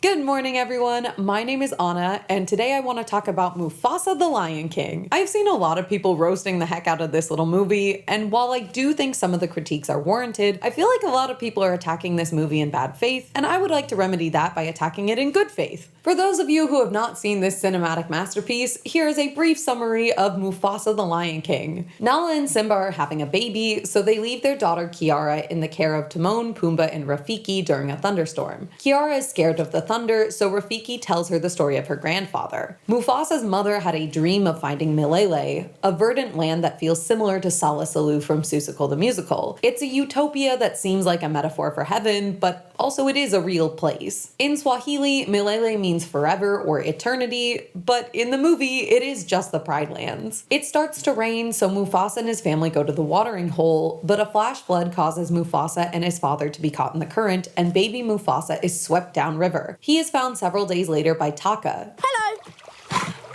Good morning, everyone. My name is Anna, and today I want to talk about Mufasa the Lion King. I've seen a lot of people roasting the heck out of this little movie, and while I do think some of the critiques are warranted, I feel like a lot of people are attacking this movie in bad faith, and I would like to remedy that by attacking it in good faith. For those of you who have not seen this cinematic masterpiece, here is a brief summary of Mufasa the Lion King. Nala and Simba are having a baby, so they leave their daughter Kiara in the care of Timon, Pumbaa, and Rafiki during a thunderstorm. Kiara is scared of the thunder, so Rafiki tells her the story of her grandfather. Mufasa's mother had a dream of finding Milele, a verdant land that feels similar to Salisalu from Seussical the Musical. It's a utopia that seems like a metaphor for heaven, but also it is a real place. In Swahili, Milele means forever or eternity, but in the movie, it is just the Pride Lands. It starts to rain, so Mufasa and his family go to the watering hole, but a flash flood causes Mufasa and his father to be caught in the current, and baby Mufasa is swept downriver. He is found several days later by Taka. Hello,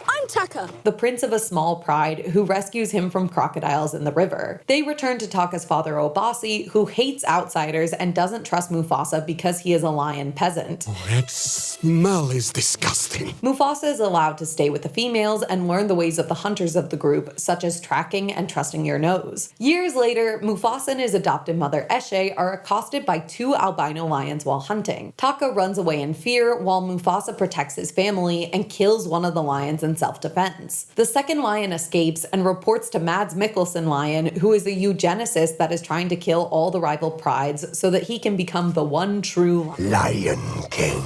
I'm Taka, the prince of a small pride who rescues him from crocodiles in the river. They return to Taka's father Obasi, who hates outsiders and doesn't trust Mufasa because he is a lion peasant. That smell is disgusting. Mufasa is allowed to stay with the females and learn the ways of the hunters of the group, such as tracking and trusting your nose. Years later, Mufasa and his adopted mother Eshe are accosted by two albino lions while hunting. Taka runs away in fear while Mufasa protects his family and kills one of the lions in self-defense. The second lion escapes and reports to Mads Mikkelsen Lion, who is a eugenicist that is trying to kill all the rival prides so that he can become the one true Lion King.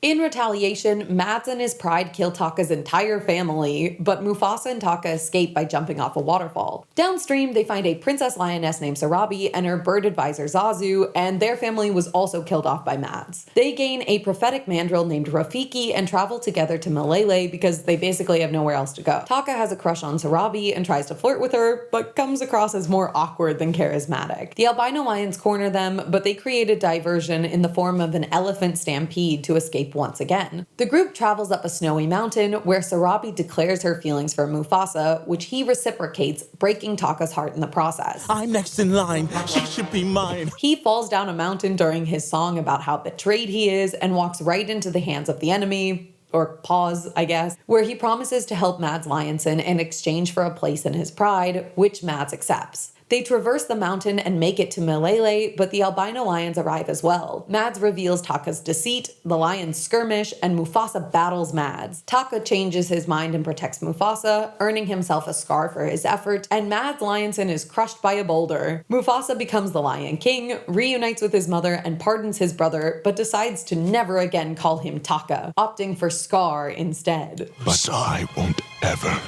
In retaliation, Mads and his pride kill Taka's entire family, but Mufasa and Taka escape by jumping off a waterfall. Downstream, they find a princess lioness named Sarabi and her bird advisor Zazu, and their family was also killed off by Mads. They gain a prophetic mandrill named Rafiki and travel together to Milele because they basically have nowhere else to go. Taka has a crush on Sarabi and tries to flirt with her, but comes across as more awkward than charismatic. The albino lions corner them, but they create a diversion in the form of an elephant stampede to escape once again. The group travels up a snowy mountain where Sarabi declares her feelings for Mufasa, which he reciprocates, breaking Taka's heart in the process. I'm next in line. She should be mine. He falls down a mountain during his song about how betrayed he is and walks right into the hands of the enemy. Or pause, I guess, where he promises to help Mads Lionson in exchange for a place in his pride, which Mads accepts. They traverse the mountain and make it to Milele, but the albino lions arrive as well. Mads reveals Taka's deceit, the lions skirmish, and Mufasa battles Mads. Taka changes his mind and protects Mufasa, earning himself a scar for his effort, and Mads Lionson is crushed by a boulder. Mufasa becomes the Lion King, reunites with his mother, and pardons his brother, but decides to never again call him Taka, opting for Scar instead. But I won't ever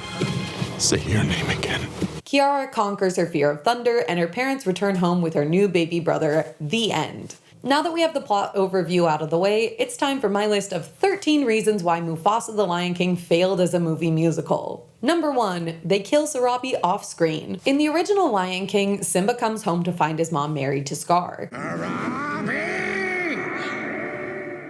say your name again. Kiara conquers her fear of thunder, and her parents return home with her new baby brother. The end. Now that we have the plot overview out of the way, it's time for my list of 13 reasons why Mufasa the Lion King failed as a movie musical. Number 1, they kill Sarabi off screen. In the original Lion King, Simba comes home to find his mom married to Scar.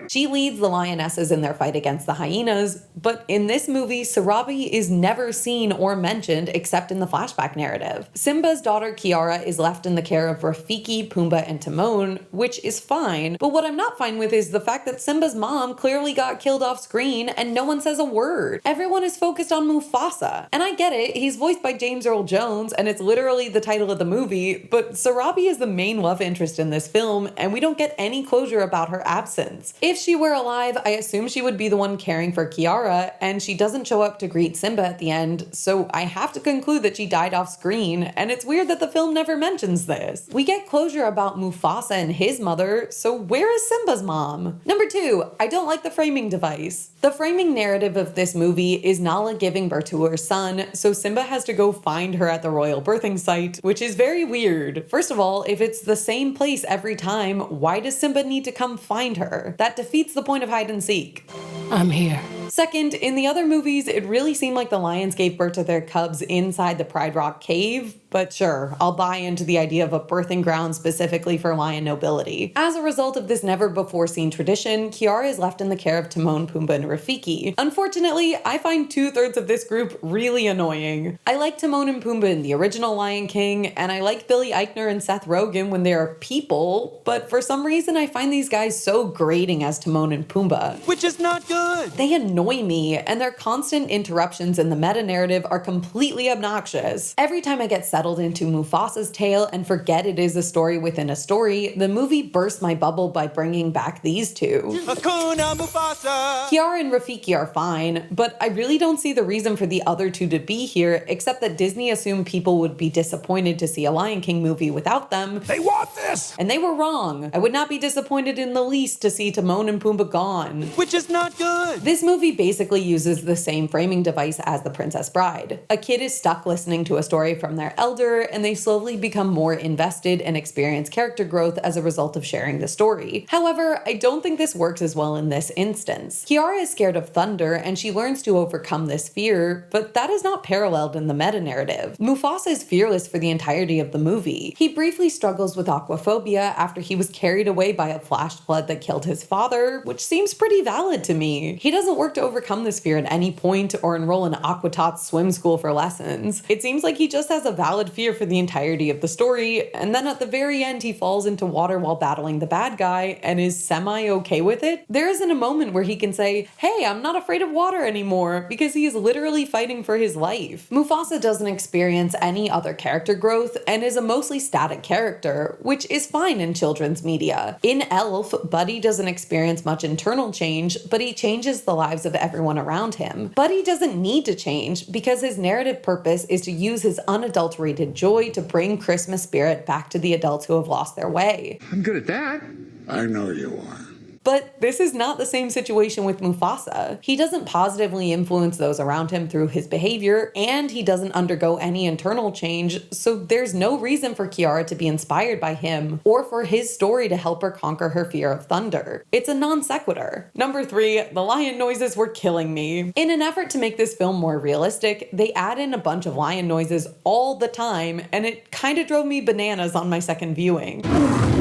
She leads the lionesses in their fight against the hyenas, but in this movie, Sarabi is never seen or mentioned except in the flashback narrative. Simba's daughter Kiara is left in the care of Rafiki, Pumbaa, and Timon, which is fine, but what I'm not fine with is the fact that Simba's mom clearly got killed off screen and no one says a word. Everyone is focused on Mufasa. And I get it, he's voiced by James Earl Jones, and it's literally the title of the movie, but Sarabi is the main love interest in this film, and we don't get any closure about her absence. If she were alive, I assume she would be the one caring for Kiara, and she doesn't show up to greet Simba at the end, so I have to conclude that she died off screen, and it's weird that the film never mentions this. We get closure about Mufasa and his mother, so where is Simba's mom? Number 2, I don't like the framing device. The framing narrative of this movie is Nala giving birth to her son, so Simba has to go find her at the royal birthing site, which is very weird. First of all, if it's the same place every time, why does Simba need to come find her? That defeats the point of hide and seek. I'm here. Second, in the other movies, it really seemed like the lions gave birth to their cubs inside the Pride Rock cave, but sure, I'll buy into the idea of a birthing ground specifically for lion nobility. As a result of this never-before-seen tradition, Kiara is left in the care of Timon, Pumbaa, and Rafiki. Unfortunately, I find 2/3 of this group really annoying. I like Timon and Pumbaa in the original Lion King, and I like Billy Eichner and Seth Rogen when they are people, but for some reason I find these guys so grating as Timon and Pumbaa. Which is not good! They annoy me, and their constant interruptions in the meta-narrative are completely obnoxious. Every time I get settled into Mufasa's tale and forget it is a story within a story, the movie bursts my bubble by bringing back these two. Hakuna Mufasa! Kiara and Rafiki are fine, but I really don't see the reason for the other two to be here, except that Disney assumed people would be disappointed to see a Lion King movie without them. They want this! And they were wrong. I would not be disappointed in the least to see Timon and Pumbaa gone. Which is not good! This movie basically uses the same framing device as The Princess Bride. A kid is stuck listening to a story from their elder, and they slowly become more invested and experience character growth as a result of sharing the story. However, I don't think this works as well in this instance. Kiara is scared of thunder, and she learns to overcome this fear, but that is not paralleled in the meta-narrative. Mufasa is fearless for the entirety of the movie. He briefly struggles with aquaphobia after he was carried away by a flash flood that killed his father, which seems pretty valid to me. He doesn't work to overcome this fear at any point or enroll in Aquatat's swim school for lessons. It seems like he just has a valid fear for the entirety of the story, and then at the very end he falls into water while battling the bad guy and is semi-okay with it. There isn't a moment where he can say, hey, I'm not afraid of water anymore, because he is literally fighting for his life. Mufasa doesn't experience any other character growth and is a mostly static character, which is fine in children's media. In Elf, Buddy doesn't experience much internal change, but he changes the lives of everyone around him. Buddy doesn't need to change because his narrative purpose is to use his unadulterated joy to bring Christmas spirit back to the adults who have lost their way. I'm good at that. I know you are. But this is not the same situation with Mufasa. He doesn't positively influence those around him through his behavior, and he doesn't undergo any internal change, so there's no reason for Kiara to be inspired by him or for his story to help her conquer her fear of thunder. It's a non sequitur. Number 3, the lion noises were killing me. In an effort to make this film more realistic, they add in a bunch of lion noises all the time, and it kind of drove me bananas on my second viewing.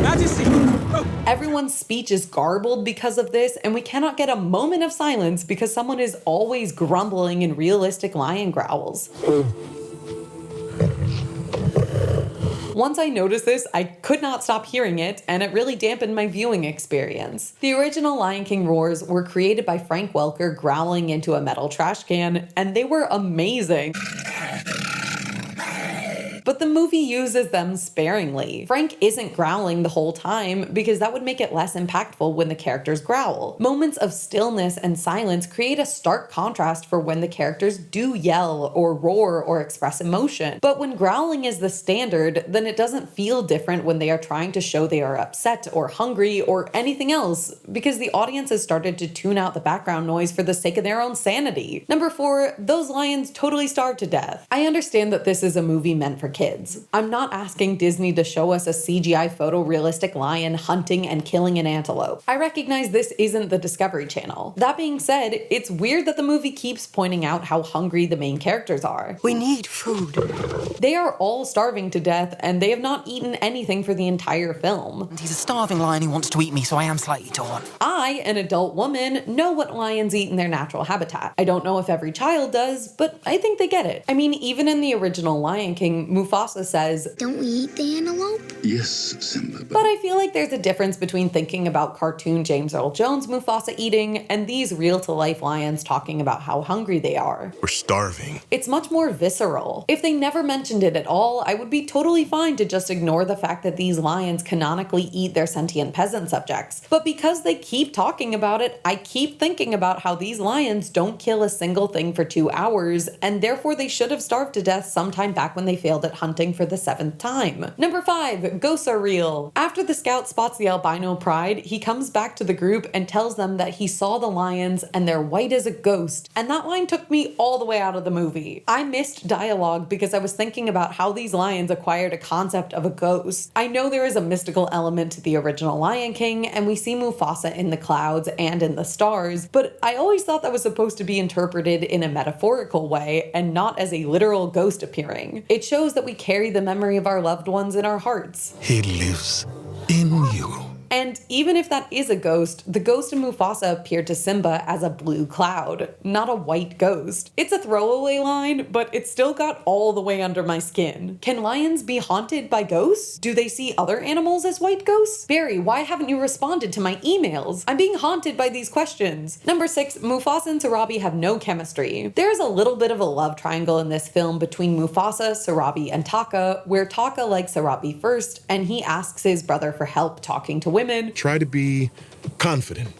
Majesty! Oh. Everyone's speech is garbled because of this, and we cannot get a moment of silence because someone is always grumbling in realistic lion growls. Once I noticed this, I could not stop hearing it, and it really dampened my viewing experience. The original Lion King roars were created by Frank Welker growling into a metal trash can, and they were amazing. But the movie uses them sparingly. Frank isn't growling the whole time because that would make it less impactful when the characters growl. Moments of stillness and silence create a stark contrast for when the characters do yell or roar or express emotion. But when growling is the standard, then it doesn't feel different when they are trying to show they are upset or hungry or anything else because the audience has started to tune out the background noise for the sake of their own sanity. Number 4, those lions totally starved to death. I understand that this is a movie meant for kids. I'm not asking Disney to show us a CGI photorealistic lion hunting and killing an antelope. I recognize this isn't the Discovery Channel. That being said, it's weird that the movie keeps pointing out how hungry the main characters are. We need food. They are all starving to death, and they have not eaten anything for the entire film. He's a starving lion who wants to eat me, so I am slightly torn. I, an adult woman, know what lions eat in their natural habitat. I don't know if every child does, but I think they get it. I mean, even in the original Lion King, Mufasa says, "Don't we eat the antelope?" Yes, Simba, but I feel like there's a difference between thinking about cartoon James Earl Jones Mufasa eating and these real-to-life lions talking about how hungry they are. We're starving. It's much more visceral. If they never mentioned it at all, I would be totally fine to just ignore the fact that these lions canonically eat their sentient peasant subjects. But because they keep talking about it, I keep thinking about how these lions don't kill a single thing for 2 hours, and therefore they should have starved to death sometime back when they failed at hunting for the 7th time. Number 5, ghosts are real. After the scout spots the albino pride, he comes back to the group and tells them that he saw the lions and they're white as a ghost, and that line took me all the way out of the movie. I missed dialogue because I was thinking about how these lions acquired a concept of a ghost. I know there is a mystical element to the original Lion King, and we see Mufasa in the clouds and in the stars, but I always thought that was supposed to be interpreted in a metaphorical way and not as a literal ghost appearing. It shows that that we carry the memory of our loved ones in our hearts. He lives in you. And even if that is a ghost, the ghost in Mufasa appeared to Simba as a blue cloud, not a white ghost. It's a throwaway line, but it still got all the way under my skin. Can lions be haunted by ghosts? Do they see other animals as white ghosts? Barry, why haven't you responded to my emails? I'm being haunted by these questions. Number 6, Mufasa and Sarabi have no chemistry. There's a little bit of a love triangle in this film between Mufasa, Sarabi, and Taka, where Taka likes Sarabi first, and he asks his brother for help talking to women. Try to be confident,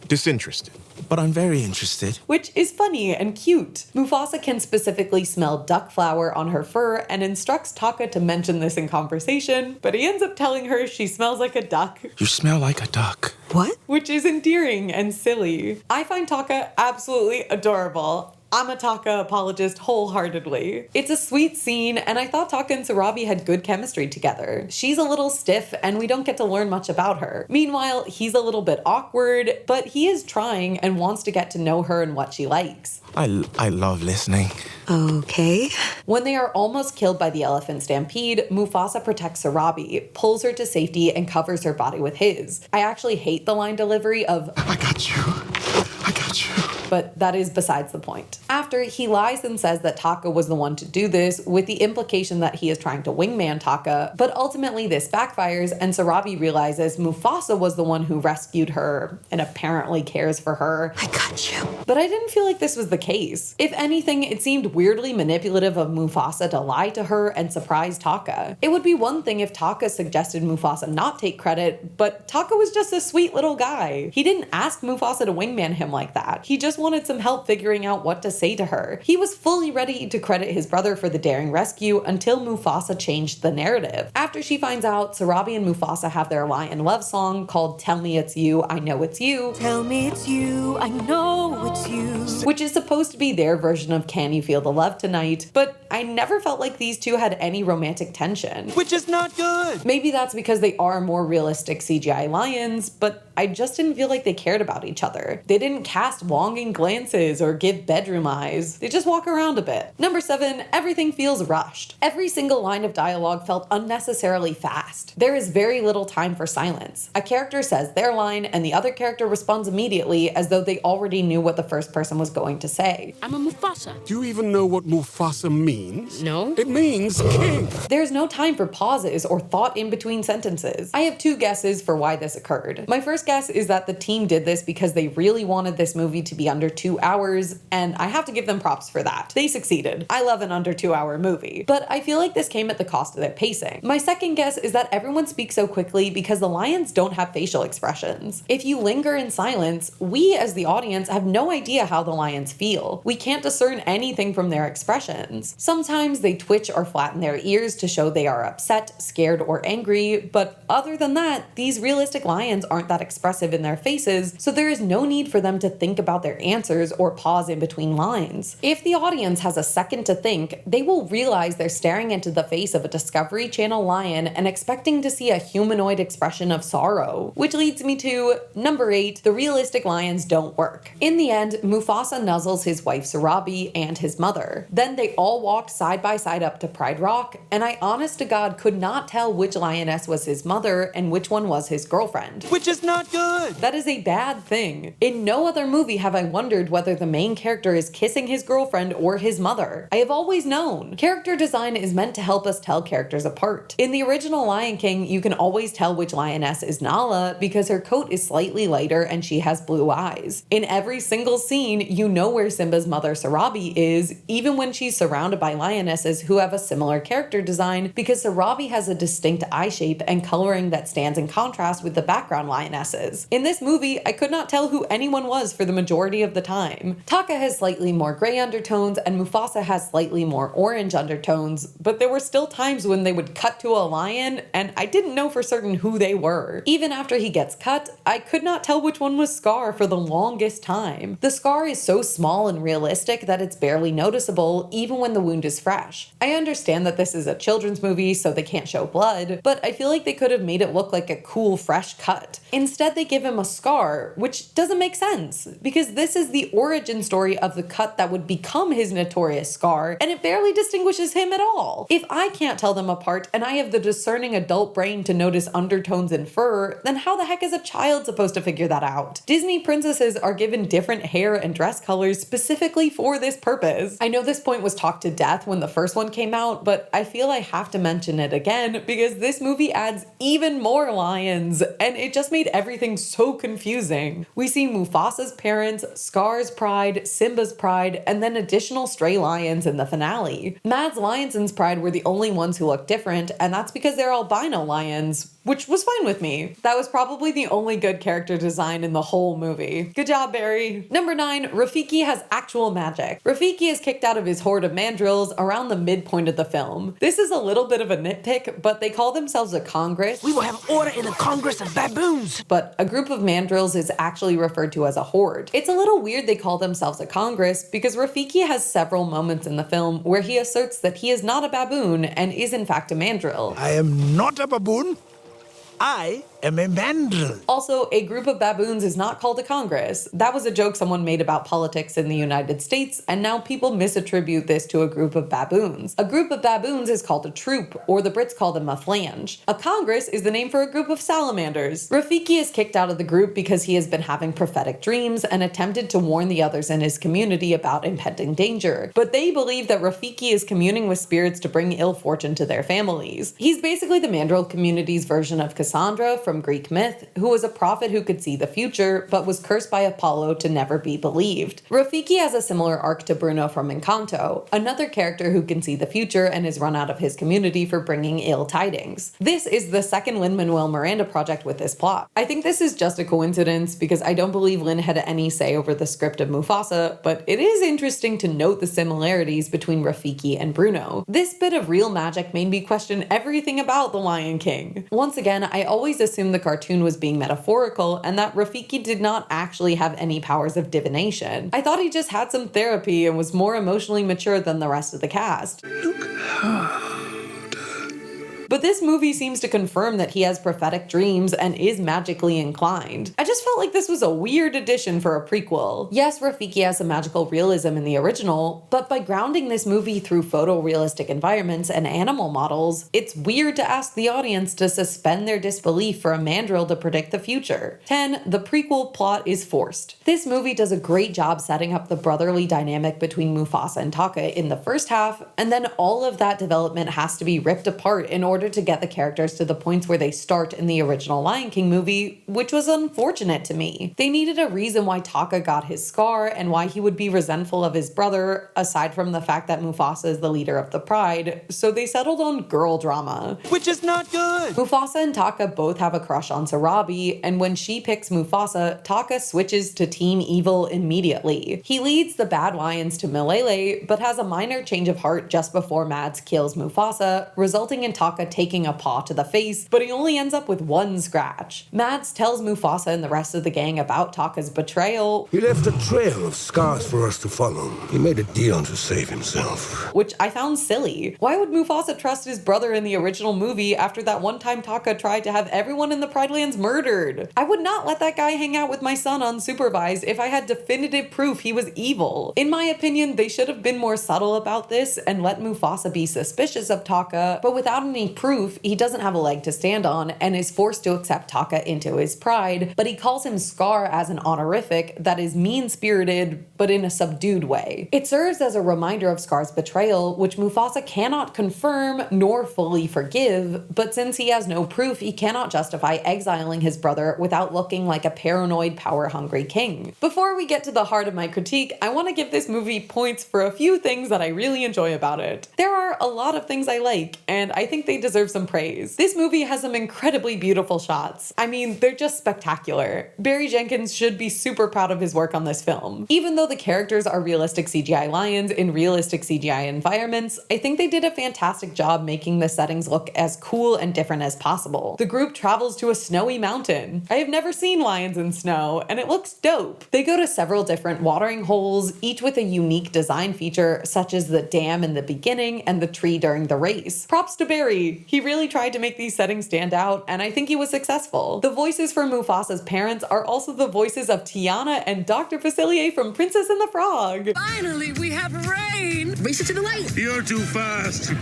disinterested. But I'm very interested. Which is funny and cute. Mufasa can specifically smell duck flower on her fur and instructs Taka to mention this in conversation, but he ends up telling her she smells like a duck. You smell like a duck. What? Which is endearing and silly. I find Taka absolutely adorable. I'm a Taka apologist wholeheartedly. It's a sweet scene, and I thought Taka and Sarabi had good chemistry together. She's a little stiff, and we don't get to learn much about her. Meanwhile, he's a little bit awkward, but he is trying and wants to get to know her and what she likes. I love listening. Okay. When they are almost killed by the elephant stampede, Mufasa protects Sarabi, pulls her to safety, and covers her body with his. I actually hate the line delivery of, I got you. I got you. but that is besides the point. After, he lies and says that Taka was the one to do this, with the implication that he is trying to wingman Taka, but ultimately this backfires and Sarabi realizes Mufasa was the one who rescued her and apparently cares for her. I got you. But I didn't feel like this was the case. If anything, it seemed weirdly manipulative of Mufasa to lie to her and surprise Taka. It would be one thing if Taka suggested Mufasa not take credit, but Taka was just a sweet little guy. He didn't ask Mufasa to wingman him like that. He just wanted some help figuring out what to say to her. He was fully ready to credit his brother for the daring rescue until Mufasa changed the narrative. After she finds out, Sarabi and Mufasa have their lion love song called Tell Me It's You, I Know It's You, Tell me it's you, I know it's you. which is supposed to be their version of Can You Feel the Love Tonight, but I never felt like these two had any romantic tension. Which is not good. Maybe that's because they are more realistic CGI lions, but I just didn't feel like they cared about each other. They didn't cast longing glances or give bedroom eyes. They just walk around a bit. Number 7, everything feels rushed. Every single line of dialogue felt unnecessarily fast. There is very little time for silence. A character says their line and the other character responds immediately as though they already knew what the first person was going to say. I'm a Mufasa. Do you even know what Mufasa means? No. It means king. There's no time for pauses or thought in between sentences. I have 2 guesses for why this occurred. My first guess is that the team did this because they really wanted this movie to be under 2 hours, and I have to give them props for that. They succeeded. I love an under 2 hour movie, but I feel like this came at the cost of their pacing. My second guess is that everyone speaks so quickly because the lions don't have facial expressions. If you linger in silence, we as the audience have no idea how the lions feel. We can't discern anything from their expressions. Sometimes they twitch or flatten their ears to show they are upset, scared, or angry, but other than that, these realistic lions aren't that expressive in their faces, so there is no need for them to think about their answers or pause in between lines. If the audience has a second to think, they will realize they're staring into the face of a Discovery Channel lion and expecting to see a humanoid expression of sorrow. Which leads me to number 8, the realistic lions don't work. In the end, Mufasa nuzzles his wife Sarabi and his mother. Then they all walked side by side up to Pride Rock, and I honest to God could not tell which lioness was his mother and which one was his girlfriend. Which is not good. That is a bad thing. In no other movie have I wondered whether the main character is kissing his girlfriend or his mother. I have always known. Character design is meant to help us tell characters apart. In the original Lion King, you can always tell which lioness is Nala because her coat is slightly lighter and she has blue eyes. In every single scene, you know where Simba's mother Sarabi is, even when she's surrounded by lionesses who have a similar character design, because Sarabi has a distinct eye shape and coloring that stands in contrast with the background lionesses. In this movie, I could not tell who anyone was for the majority of the time. Taka has slightly more gray undertones and Mufasa has slightly more orange undertones, but there were still times when they would cut to a lion and I didn't know for certain who they were. Even after he gets cut, I could not tell which one was Scar for the longest time. The scar is so small and realistic that it's barely noticeable, even when the wound wound is fresh. I understand that this is a children's movie, so they can't show blood, but I feel like they could have made it look like a cool, fresh cut. Instead, they give him a scar, which doesn't make sense, because this is the origin story of the cut that would become his notorious scar, and it barely distinguishes him at all. If I can't tell them apart, and I have the discerning adult brain to notice undertones in fur, then how the heck is a child supposed to figure that out? Disney princesses are given different hair and dress colors specifically for this purpose. I know this point was talked to death when the first one came out, but I feel I have to mention it again because this movie adds even more lions, and it just made everything so confusing. We see Mufasa's parents, Scar's pride, Simba's pride, and then additional stray lions in the finale. Mads Lionson's pride were the only ones who looked different, and that's because they're albino lions, which was fine with me. That was probably the only good character design in the whole movie. Good job, Barry. Number 9, Rafiki has actual magic. Rafiki is kicked out of his horde of mandrills around the midpoint of the film. This is a little bit of a nitpick, but they call themselves a congress. We will have order in a congress of baboons. But a group of mandrills is actually referred to as a horde. It's a little weird they call themselves a congress because Rafiki has several moments in the film where he asserts that he is not a baboon and is in fact a mandrill. I am not a baboon. I am a mandrill. Also, a group of baboons is not called a congress. That was a joke someone made about politics in the United States, and now people misattribute this to a group of baboons. A group of baboons is called a troop, or the Brits call them a flange. A congress is the name for a group of salamanders. Rafiki is kicked out of the group because he has been having prophetic dreams and attempted to warn the others in his community about impending danger. But they believe that Rafiki is communing with spirits to bring ill fortune to their families. He's basically the mandrill community's version of Cassandra from Greek myth, who was a prophet who could see the future, but was cursed by Apollo to never be believed. Rafiki has a similar arc to Bruno from Encanto, another character who can see the future and is run out of his community for bringing ill tidings. This is the second Lin-Manuel Miranda project with this plot. I think this is just a coincidence because I don't believe Lin had any say over the script of Mufasa, but it is interesting to note the similarities between Rafiki and Bruno. This bit of real magic made me question everything about The Lion King. Once again, I always assumed the cartoon was being metaphorical and that Rafiki did not actually have any powers of divination. I thought he just had some therapy and was more emotionally mature than the rest of the cast. Look hard. But this movie seems to confirm that he has prophetic dreams and is magically inclined. I just felt like this was a weird addition for a prequel. Yes, Rafiki has some magical realism in the original, but by grounding this movie through photorealistic environments and animal models, it's weird to ask the audience to suspend their disbelief for a mandrill to predict the future. 10. The prequel plot is forced. This movie does a great job setting up the brotherly dynamic between Mufasa and Taka in the first half, and then all of that development has to be ripped apart in order to get the characters to the points where they start in the original Lion King movie, which was unfortunate to me. They needed a reason why Taka got his scar and why he would be resentful of his brother, aside from the fact that Mufasa is the leader of the pride, so they settled on girl drama. Which is not good. Mufasa and Taka both have a crush on Sarabi, and when she picks Mufasa, Taka switches to Team Evil immediately. He leads the bad lions to Milele, but has a minor change of heart just before Mads kills Mufasa, resulting in Taka taking a paw to the face, but he only ends up with one scratch. Mads tells Mufasa and the rest of the gang about Taka's betrayal. He left a trail of scars for us to follow. He made a deal to save himself. Which I found silly. Why would Mufasa trust his brother in the original movie after that one time Taka tried to have everyone in the Pride Lands murdered? I would not let that guy hang out with my son unsupervised if I had definitive proof he was evil. In my opinion, they should have been more subtle about this and let Mufasa be suspicious of Taka, but without any proof, he doesn't have a leg to stand on and is forced to accept Taka into his pride, but he calls him Scar as an honorific that is mean-spirited, but in a subdued way. It serves as a reminder of Scar's betrayal, which Mufasa cannot confirm nor fully forgive, but since he has no proof, he cannot justify exiling his brother without looking like a paranoid, power-hungry king. Before we get to the heart of my critique, I want to give this movie points for a few things that I really enjoy about it. There are a lot of things I like, and I think they deserve deserve some praise. This movie has some incredibly beautiful shots. I mean, they're just spectacular. Barry Jenkins should be super proud of his work on this film. Even though the characters are realistic CGI lions in realistic CGI environments, I think they did a fantastic job making the settings look as cool and different as possible. The group travels to a snowy mountain. I have never seen lions in snow, and it looks dope. They go to several different watering holes, each with a unique design feature, such as the dam in the beginning and the tree during the race. Props to Barry. He really tried to make these settings stand out, and I think he was successful. The voices for Mufasa's parents are also the voices of Tiana and Dr. Facilier from Princess and the Frog. Finally, we have rain. Race it to the light. You're too fast.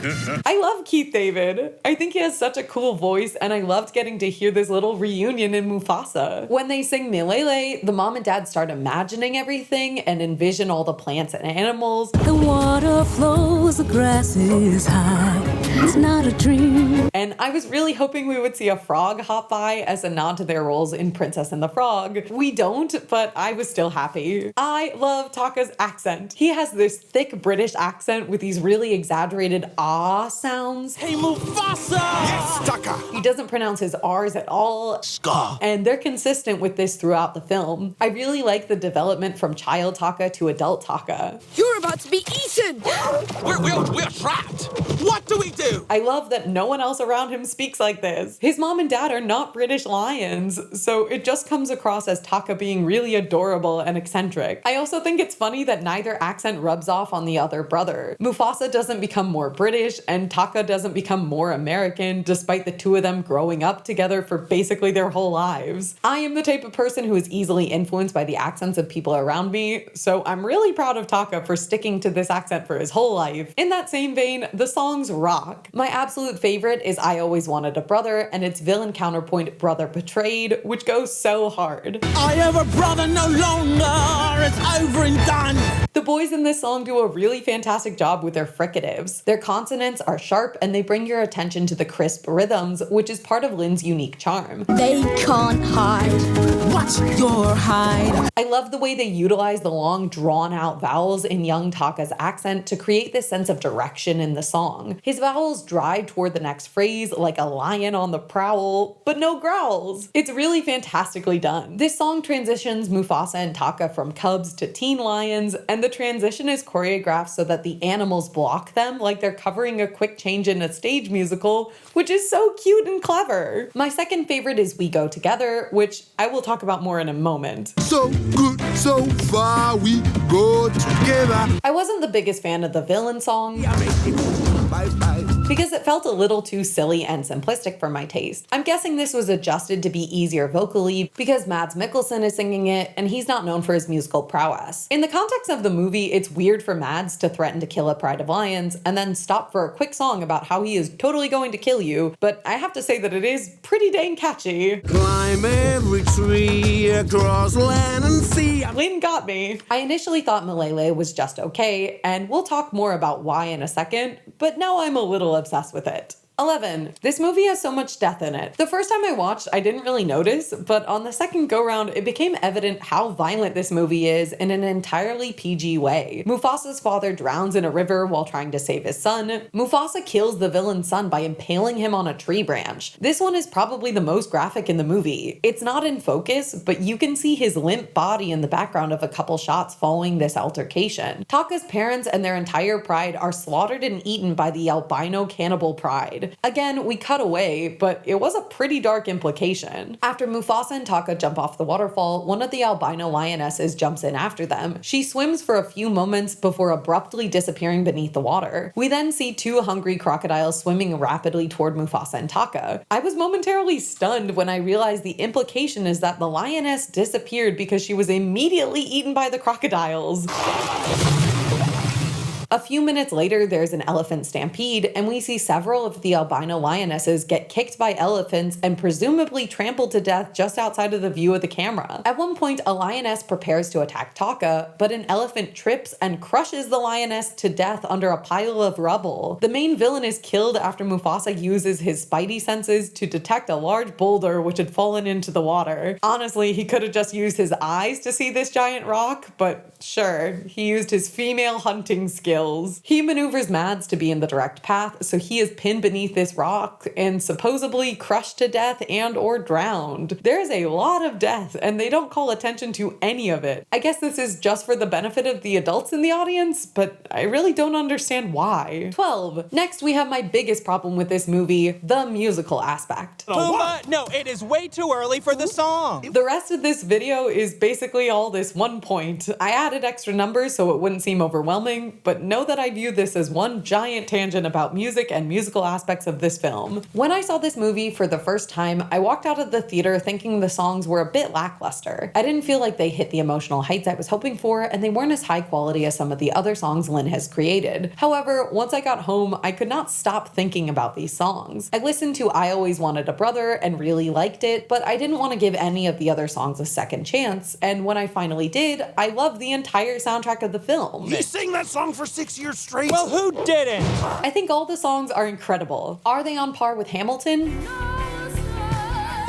I love Keith David. I think he has such a cool voice, and I loved getting to hear this little reunion in Mufasa. When they sing Milele, the mom and dad start imagining everything and envision all the plants and animals. The water flows, the grass is high. It's not a dream. And I was really hoping we would see a frog hop by as a nod to their roles in Princess and the Frog. We don't, but I was still happy. I love Taka's accent. He has this thick British accent with these really exaggerated ah sounds. Hey, Mufasa! Yes, Taka! He doesn't pronounce his R's at all. Scar. And they're consistent with this throughout the film. I really like the development from child Taka to adult Taka. You're about to be eaten. We're trapped. What do we do? I love that no one else around him speaks like this. His mom and dad are not British lions, so it just comes across as Taka being really adorable and eccentric. I also think it's funny that neither accent rubs off on the other brother. Mufasa doesn't become more British, and Taka doesn't become more American, despite the two of them growing up together for basically their whole lives. I am the type of person who is easily influenced by the accents of people around me, so I'm really proud of Taka for sticking to this accent for his whole life. In that same vein, the songs rock. My absolute favorite is I Always Wanted a Brother and its villain counterpoint Brother Betrayed, which goes so hard. I have a brother no longer. It's over and done. The boys in this song do a really fantastic job with their fricatives. Their consonants are sharp and they bring your attention to the crisp rhythms, which is part of Lin's unique charm. They can't hide. What's your hide? I love the way they utilize the long, drawn-out vowels in young Taka's accent to create this sense of direction in the song. His vowels drive toward the next phrase like a lion on the prowl, but no growls. It's really fantastically done. This song transitions Mufasa and Taka from cubs to teen lions, and the transition is choreographed so that the animals block them like they're covering a quick change in a stage musical, which is so cute and clever. My second favorite is We Go Together, which I will talk about more in a moment. So good, so far we go together. I wasn't the biggest fan of the villain song Bye-bye. because it felt a little too silly and simplistic for my taste. I'm guessing this was adjusted to be easier vocally because Mads Mikkelsen is singing it and he's not known for his musical prowess. In the context of the movie, it's weird for Mads to threaten to kill a pride of lions and then stop for a quick song about how he is totally going to kill you, but I have to say that it is pretty dang catchy. Climb every tree across land and sea. Lin got me. I initially thought Milele was just okay, and we'll talk more about why in a second, but now I'm a little obsessed with it. 11. This movie has so much death in it. The first time I watched, I didn't really notice, but on the second go-round, it became evident how violent this movie is in an entirely PG way. Mufasa's father drowns in a river while trying to save his son. Mufasa kills the villain's son by impaling him on a tree branch. This one is probably the most graphic in the movie. It's not in focus, but you can see his limp body in the background of a couple shots following this altercation. Taka's parents and their entire pride are slaughtered and eaten by the albino cannibal pride. Again, we cut away, but it was a pretty dark implication. After Mufasa and Taka jump off the waterfall, one of the albino lionesses jumps in after them. She swims for a few moments before abruptly disappearing beneath the water. We then see two hungry crocodiles swimming rapidly toward Mufasa and Taka. I was momentarily stunned when I realized the implication is that the lioness disappeared because she was immediately eaten by the crocodiles. A few minutes later, there's an elephant stampede, and we see several of the albino lionesses get kicked by elephants and presumably trampled to death just outside of the view of the camera. At one point, a lioness prepares to attack Taka, but an elephant trips and crushes the lioness to death under a pile of rubble. The main villain is killed after Mufasa uses his spidey senses to detect a large boulder which had fallen into the water. Honestly, he could have just used his eyes to see this giant rock, but sure, he used his female hunting skills skills. He maneuvers Mads to be in the direct path, so he is pinned beneath this rock and supposedly crushed to death and or drowned. There's a lot of death, and they don't call attention to any of it. I guess this is just for the benefit of the adults in the audience, but I really don't understand why. 12. Next, we have my biggest problem with this movie, the musical aspect. Pumbaa, no, it is way too early for the song. The rest of this video is basically all this one point. I added extra numbers so it wouldn't seem overwhelming, but know that I view this as one giant tangent about music and musical aspects of this film. When I saw this movie for the first time, I walked out of the theater thinking the songs were a bit lackluster. I didn't feel like they hit the emotional heights I was hoping for, and they weren't as high quality as some of the other songs Lin has created. However, once I got home, I could not stop thinking about these songs. I listened to I Always Wanted a Brother and really liked it, but I didn't want to give any of the other songs a second chance, and when I finally did, I loved the entire soundtrack of the film. You sang that song for 6 years straight? Well, who didn't? I think all the songs are incredible. Are they on par with Hamilton?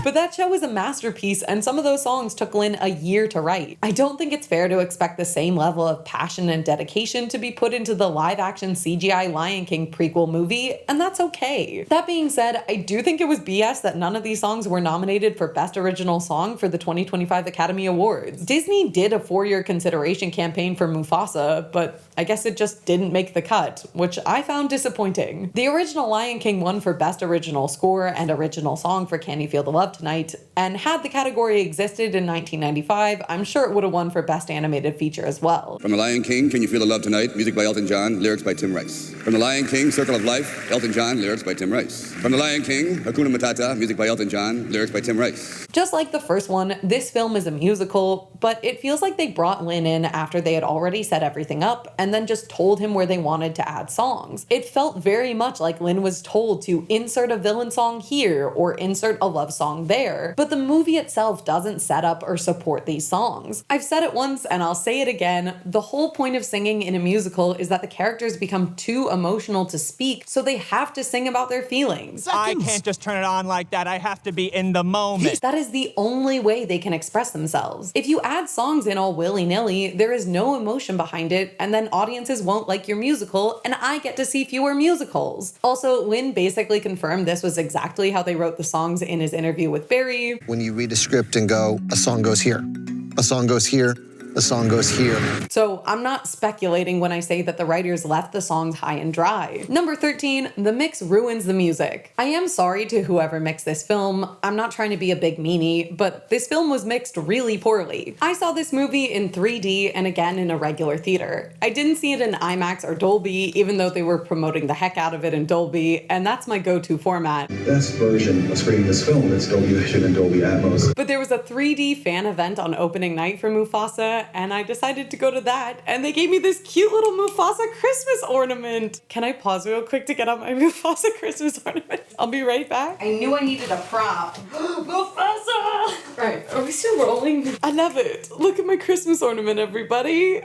But that show is a masterpiece, and some of those songs took Lin a year to write. I don't think it's fair to expect the same level of passion and dedication to be put into the live-action CGI Lion King prequel movie, and that's okay. That being said, I do think it was BS that none of these songs were nominated for Best Original Song for the 2025 Academy Awards. Disney did a 4-year consideration campaign for Mufasa, but I guess it just didn't make the cut, which I found disappointing. The original Lion King won for Best Original Score and Original Song for Can You Feel the Love Tonight, and had the category existed in 1995, I'm sure it would have won for Best Animated Feature as well. From The Lion King, Can You Feel the Love Tonight? Music by Elton John, lyrics by Tim Rice. From The Lion King, Circle of Life, Elton John, lyrics by Tim Rice. From The Lion King, Hakuna Matata, music by Elton John, lyrics by Tim Rice. Just like the first one, this film is a musical, but it feels like they brought Lin in after they had already set everything up and then just told him where they wanted to add songs. It felt very much like Lin was told to insert a villain song here or insert a love song there, but the movie itself doesn't set up or support these songs. I've said it once and I'll say it again, the whole point of singing in a musical is that the characters become too emotional to speak, so they have to sing about their feelings. I can't just turn it on like that. I have to be in the moment. That is the only way they can express themselves. If you add songs in all willy-nilly, there is no emotion behind it, and then audiences won't like your musical, and I get to see fewer musicals. Also, Lin basically confirmed this was exactly how they wrote the songs in his interview with Barry. When you read a script and go, a song goes here, a song goes here, a song goes here. So I'm not speculating when I say that the writers left the songs high and dry. Number 13, the mix ruins the music. I am sorry to whoever mixed this film. I'm not trying to be a big meanie, but this film was mixed really poorly. I saw this movie in 3D and again in a regular theater. I didn't see it in IMAX or Dolby, even though they were promoting the heck out of it in Dolby, and that's my go-to format. Best version of screening this film is Dolby Vision and Dolby Atmos. But there was a 3D fan event on opening night for Mufasa, and I decided to go to that, and they gave me this cute little Mufasa Christmas ornament. Can I pause real quick to get out my Mufasa Christmas ornament? I'll be right back. I knew I needed a prop. Mufasa! Right, are we still rolling? I love it. Look at my Christmas ornament, everybody.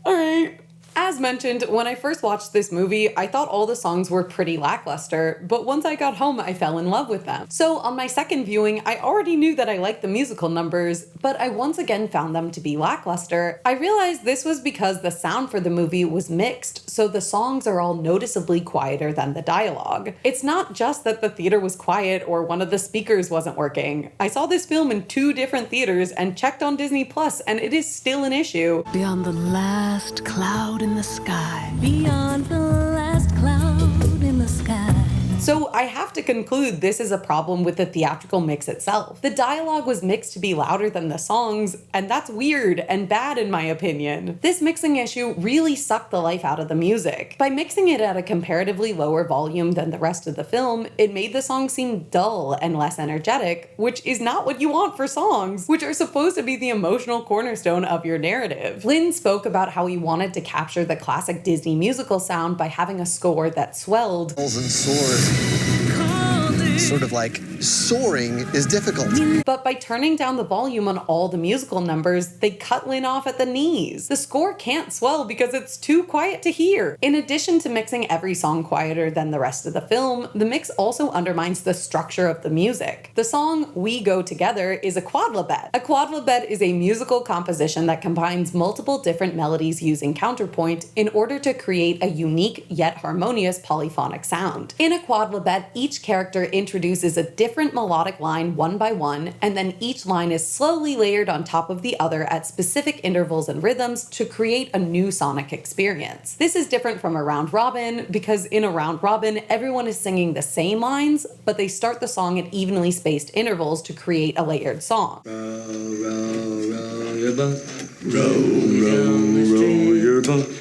All right. As mentioned, when I first watched this movie, I thought all the songs were pretty lackluster, but once I got home, I fell in love with them. So on my second viewing, I already knew that I liked the musical numbers, but I once again found them to be lackluster. I realized this was because the sound for the movie was mixed, so the songs are all noticeably quieter than the dialogue. It's not just that the theater was quiet or one of the speakers wasn't working. I saw this film in 2 different theaters and checked on Disney Plus, and it is still an issue. Beyond the last cloud in the sky, beyond the last cloud in the sky. So I have to conclude this is a problem with the theatrical mix itself. The dialogue was mixed to be louder than the songs, and that's weird and bad in my opinion. This mixing issue really sucked the life out of the music. By mixing it at a comparatively lower volume than the rest of the film, it made the song seem dull and less energetic, which is not what you want for songs, which are supposed to be the emotional cornerstone of your narrative. Lin spoke about how he wanted to capture the classic Disney musical sound by having a score that swelled And soars. Called it sort of like soaring is difficult. But by turning down the volume on all the musical numbers, they cut Lin off at the knees. The score can't swell because it's too quiet to hear. In addition to mixing every song quieter than the rest of the film, the mix also undermines the structure of the music. The song We Go Together is a quodlibet. A quodlibet is a musical composition that combines multiple different melodies using counterpoint in order to create a unique yet harmonious polyphonic sound. In a quodlibet, each character introduces a different melodic line one by one, and then each line is slowly layered on top of the other at specific intervals and rhythms to create a new sonic experience. This is different from a round robin because in a round robin, everyone is singing the same lines, but they start the song at evenly spaced intervals to create a layered song.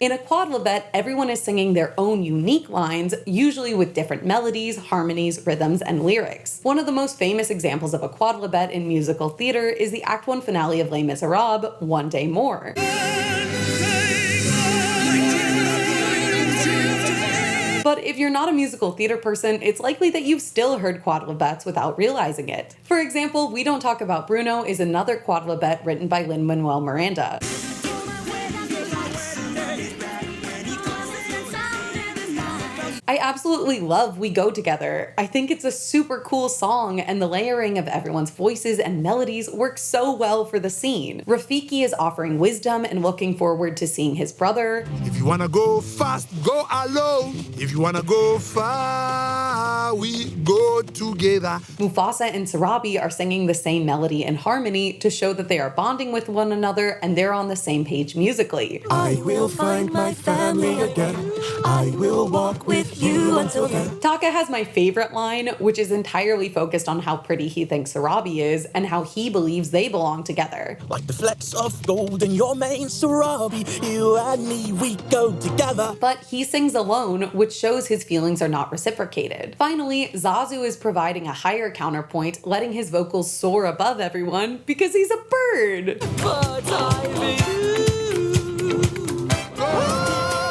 In a quodlibet, everyone is singing their own unique lines, usually with different melodies, harmonies, rhythms, and lyrics. One of the most famous examples of a quodlibet in musical theater is the Act 1 finale of Les Miserables, One Day More. But if you're not a musical theater person, it's likely that you've still heard quodlibets without realizing it. For example, We Don't Talk About Bruno is another quodlibet written by Lin-Manuel Miranda. I absolutely love We Go Together. I think it's a super cool song, and the layering of everyone's voices and melodies works so well for the scene. Rafiki is offering wisdom and looking forward to seeing his brother. If you wanna go fast, go alone. If you wanna go far, we go together. Mufasa and Sarabi are singing the same melody and harmony to show that they are bonding with one another and they're on the same page musically. I will find my family again. I will walk with you until then. Taka has my favorite line, which is entirely focused on how pretty he thinks Sarabi is and how he believes they belong together. Like the flecks of gold in your main Sarabi, you and me, we go together. But he sings alone, which shows his feelings are not reciprocated. Finally, Zazu is providing a higher counterpoint, letting his vocals soar above everyone because he's a bird. But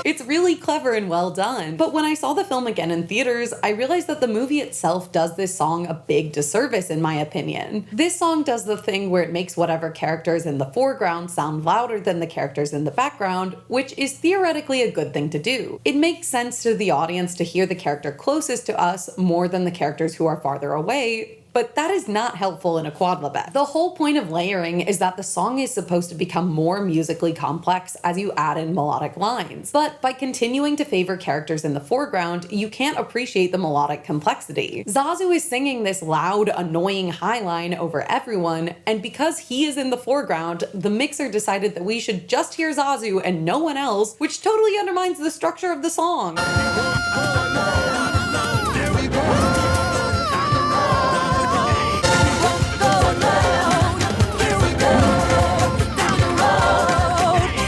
It's really clever and well done. But when I saw the film again in theaters, I realized that the movie itself does this song a big disservice in my opinion. This song does the thing where it makes whatever characters in the foreground sound louder than the characters in the background, which is theoretically a good thing to do. It makes sense to the audience to hear the character closest to us more than the characters who are farther away, but that is not helpful in a quodlibet. The whole point of layering is that the song is supposed to become more musically complex as you add in melodic lines. But by continuing to favor characters in the foreground, you can't appreciate the melodic complexity. Zazu is singing this loud, annoying high line over everyone, and because he is in the foreground, the mixer decided that we should just hear Zazu and no one else, which totally undermines the structure of the song.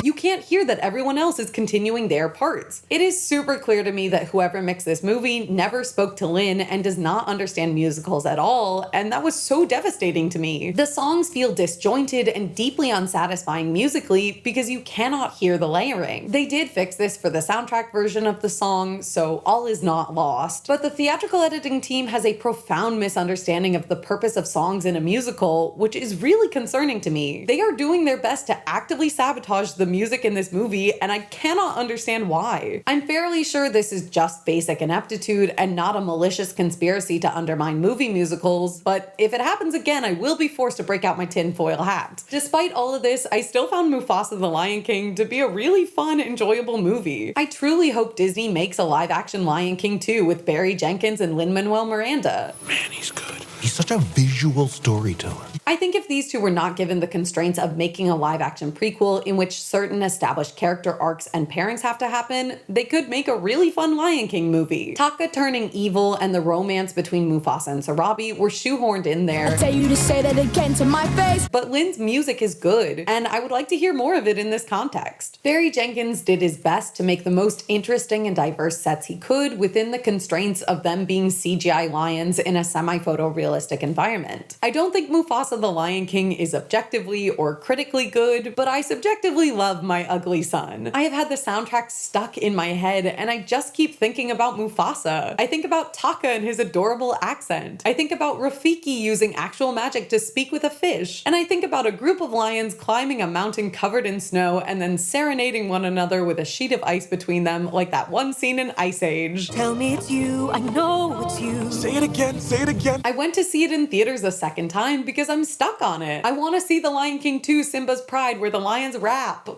You can't hear that everyone else is continuing their parts. It is super clear to me that whoever mixed this movie never spoke to Lin and does not understand musicals at all, and that was so devastating to me. The songs feel disjointed and deeply unsatisfying musically because you cannot hear the layering. They did fix this for the soundtrack version of the song, so all is not lost. But the theatrical editing team has a profound misunderstanding of the purpose of songs in a musical, which is really concerning to me. They are doing their best to actively sabotage the music in this movie, and I cannot understand why. I'm fairly sure this is just basic ineptitude and not a malicious conspiracy to undermine movie musicals, but if it happens again, I will be forced to break out my tinfoil hat. Despite all of this, I still found Mufasa the Lion King to be a really fun, enjoyable movie. I truly hope Disney makes a live-action Lion King 2 with Barry Jenkins and Lin-Manuel Miranda. Man, he's good. He's such a visual storyteller. I think if these two were not given the constraints of making a live-action prequel in which certain established character arcs and pairings have to happen, they could make a really fun Lion King movie. Taka turning evil and the romance between Mufasa and Sarabi were shoehorned in there. I tell you to say that again to my face. But Lin's music is good, and I would like to hear more of it in this context. Barry Jenkins did his best to make the most interesting and diverse sets he could within the constraints of them being CGI lions in a semi-photorealistic realistic environment. I don't think Mufasa the Lion King is objectively or critically good, but I subjectively love My Ugly Son. I have had the soundtrack stuck in my head, and I just keep thinking about Mufasa. I think about Taka and his adorable accent. I think about Rafiki using actual magic to speak with a fish. And I think about a group of lions climbing a mountain covered in snow and then serenading one another with a sheet of ice between them, like that one scene in Ice Age. Tell me it's you, I know it's you. Say it again, say it again. I went to see it in theaters a second time because I'm stuck on it. I want to see The Lion King 2 Simba's Pride where the lions rap.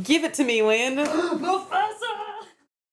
Give it to me, Lynn. Mufasa!